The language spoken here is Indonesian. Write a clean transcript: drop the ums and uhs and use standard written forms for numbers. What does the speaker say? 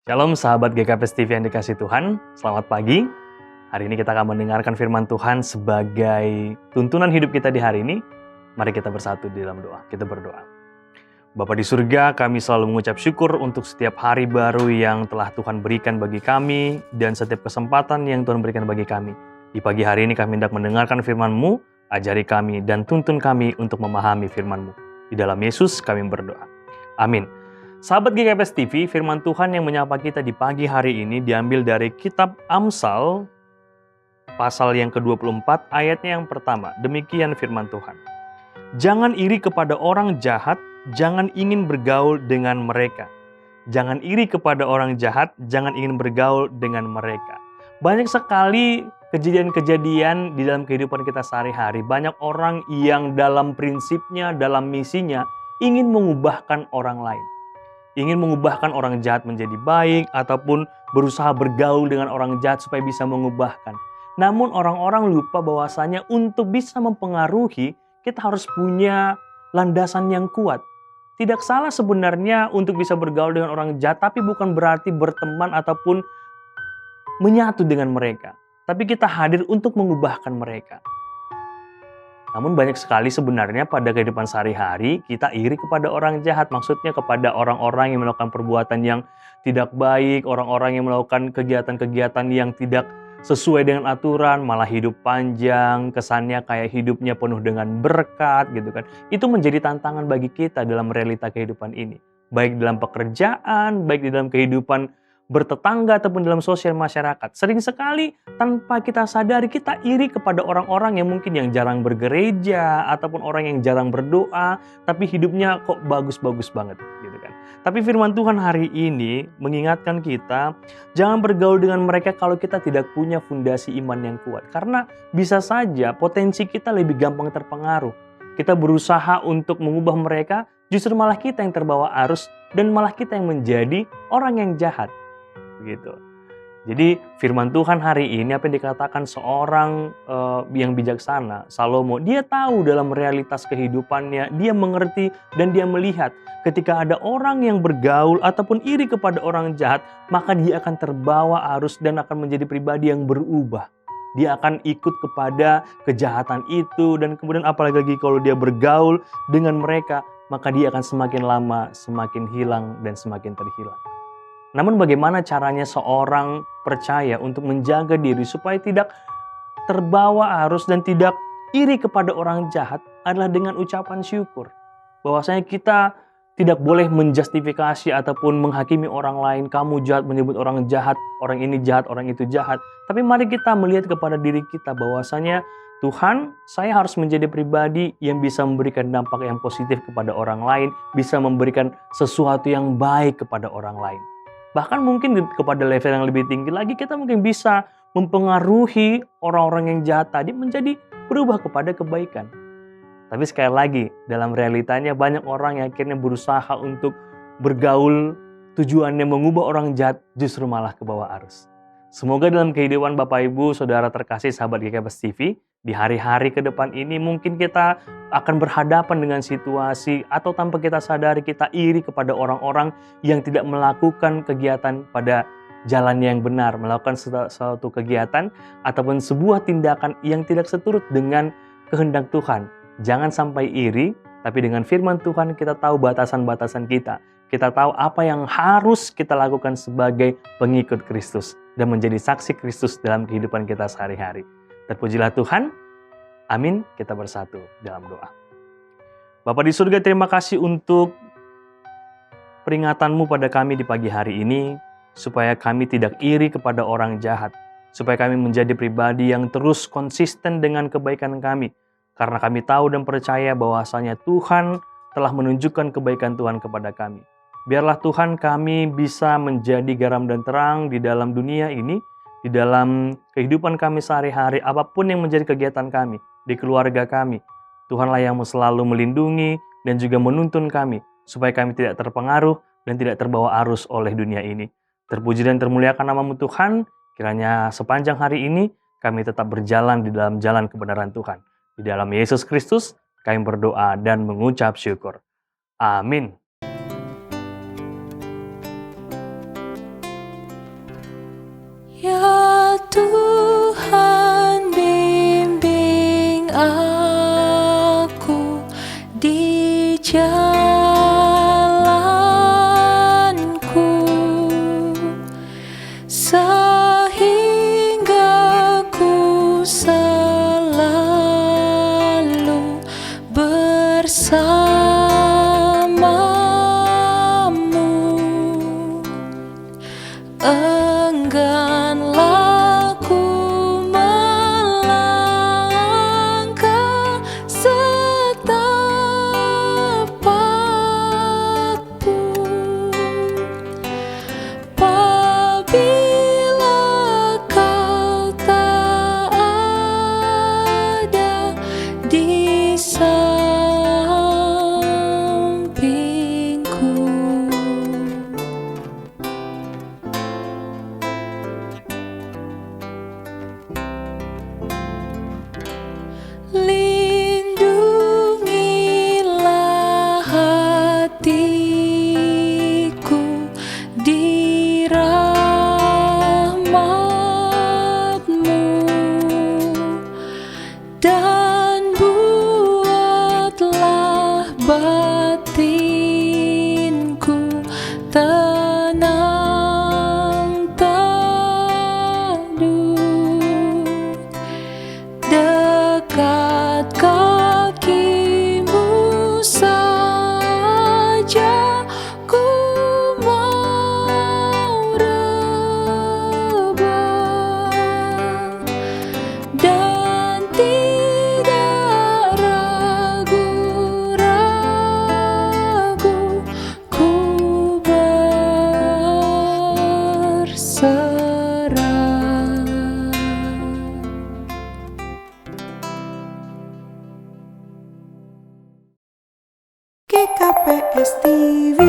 Shalom sahabat GKPS TV yang dikasih Tuhan, selamat pagi. Hari ini kita akan mendengarkan firman Tuhan sebagai tuntunan hidup kita di hari ini. Mari kita bersatu di dalam doa, kita berdoa. Bapa di surga, kami selalu mengucap syukur untuk setiap hari baru yang telah Tuhan berikan bagi kami dan setiap kesempatan yang Tuhan berikan bagi kami. Di pagi hari ini kami hendak mendengarkan firman-Mu, ajari kami dan tuntun kami untuk memahami firman-Mu. Di dalam Yesus kami berdoa. Amin. Sahabat GKPS TV, firman Tuhan yang menyapa kita di pagi hari ini diambil dari kitab Amsal, pasal yang ke-24, ayatnya yang pertama. Demikian firman Tuhan. Jangan iri kepada orang jahat, jangan ingin bergaul dengan mereka. Jangan iri kepada orang jahat, jangan ingin bergaul dengan mereka. Banyak sekali kejadian-kejadian di dalam kehidupan kita sehari-hari. Banyak orang yang dalam prinsipnya, dalam misinya, ingin mengubahkan orang lain. Ingin mengubahkan orang jahat menjadi baik, ataupun berusaha bergaul dengan orang jahat supaya bisa mengubahkan. Namun orang-orang lupa bahwasanya untuk bisa mempengaruhi, kita harus punya landasan yang kuat. Tidak salah sebenarnya untuk bisa bergaul dengan orang jahat, tapi bukan berarti berteman ataupun menyatu dengan mereka. Tapi kita hadir untuk mengubahkan mereka. Namun banyak sekali sebenarnya pada kehidupan sehari-hari kita iri kepada orang jahat. Maksudnya kepada orang-orang yang melakukan perbuatan yang tidak baik, orang-orang yang melakukan kegiatan-kegiatan yang tidak sesuai dengan aturan, malah hidup panjang, kesannya kayak hidupnya penuh dengan berkat gitu kan. Itu menjadi tantangan bagi kita dalam realita kehidupan ini. Baik dalam pekerjaan, baik di dalam kehidupan bertetangga ataupun dalam sosial masyarakat. Sering sekali tanpa kita sadari kita iri kepada orang-orang yang mungkin yang jarang bergereja ataupun orang yang jarang berdoa, tapi hidupnya kok bagus-bagus banget gitu kan. Tapi firman Tuhan hari ini mengingatkan kita jangan bergaul dengan mereka kalau kita tidak punya fondasi iman yang kuat. Karena bisa saja potensi kita lebih gampang terpengaruh. Kita berusaha untuk mengubah mereka, justru malah kita yang terbawa arus dan malah kita yang menjadi orang yang jahat. Begitu. Jadi firman Tuhan hari ini apa yang dikatakan seorang yang bijaksana, Salomo, dia tahu dalam realitas kehidupannya, dia mengerti dan dia melihat ketika ada orang yang bergaul ataupun iri kepada orang jahat, maka dia akan terbawa arus dan akan menjadi pribadi yang berubah. Dia akan ikut kepada kejahatan itu dan kemudian apalagi kalau dia bergaul dengan mereka, maka dia akan semakin lama semakin hilang dan semakin terhilang. Namun bagaimana caranya seorang percaya untuk menjaga diri supaya tidak terbawa arus dan tidak iri kepada orang jahat adalah dengan ucapan syukur. Bahwasanya kita tidak boleh menjustifikasi ataupun menghakimi orang lain. Kamu jahat, menyebut orang jahat, orang ini jahat, orang itu jahat. Tapi mari kita melihat kepada diri kita bahwasanya Tuhan, saya harus menjadi pribadi yang bisa memberikan dampak yang positif kepada orang lain, bisa memberikan sesuatu yang baik kepada orang lain. Bahkan mungkin kepada level yang lebih tinggi lagi kita mungkin bisa mempengaruhi orang-orang yang jahat tadi menjadi berubah kepada kebaikan. Tapi sekali lagi dalam realitanya banyak orang yang akhirnya berusaha untuk bergaul tujuannya mengubah orang jahat justru malah ke bawah arus. Semoga dalam kehidupan Bapak Ibu Saudara terkasih sahabat GKPS TV di hari-hari ke depan ini mungkin kita akan berhadapan dengan situasi atau tanpa kita sadari kita iri kepada orang-orang yang tidak melakukan kegiatan pada jalan yang benar, melakukan suatu kegiatan ataupun sebuah tindakan yang tidak seturut dengan kehendak Tuhan. Jangan sampai iri, tapi dengan firman Tuhan kita tahu batasan-batasan kita. Kita tahu apa yang harus kita lakukan sebagai pengikut Kristus dan menjadi saksi Kristus dalam kehidupan kita sehari-hari. Terpujilah Tuhan. Amin. Kita bersatu dalam doa. Bapa di surga, terima kasih untuk peringatan-Mu pada kami di pagi hari ini, supaya kami tidak iri kepada orang jahat, supaya kami menjadi pribadi yang terus konsisten dengan kebaikan kami, karena kami tahu dan percaya bahwasanya Tuhan telah menunjukkan kebaikan Tuhan kepada kami. Biarlah Tuhan kami bisa menjadi garam dan terang di dalam dunia ini, di dalam kehidupan kami sehari-hari, apapun yang menjadi kegiatan kami, di keluarga kami. Tuhanlah yang selalu melindungi dan juga menuntun kami, supaya kami tidak terpengaruh dan tidak terbawa arus oleh dunia ini. Terpuji dan termuliakan nama-Mu Tuhan, kiranya sepanjang hari ini kami tetap berjalan di dalam jalan kebenaran Tuhan. Di dalam Yesus Kristus kami berdoa dan mengucap syukur. Amin. jalanku, sehingga ku selalu bersamamu. Engganlah ku melangkah setapak pun apabila kau tak ada di sampingku. Lindungilah hatiku di rahmat-Mu, dan buatlah batinku tenang teduh dekat kaki-Mu saja. Ku mau rebah dan tidak ragu-ragu ku berserah. GKPS TV.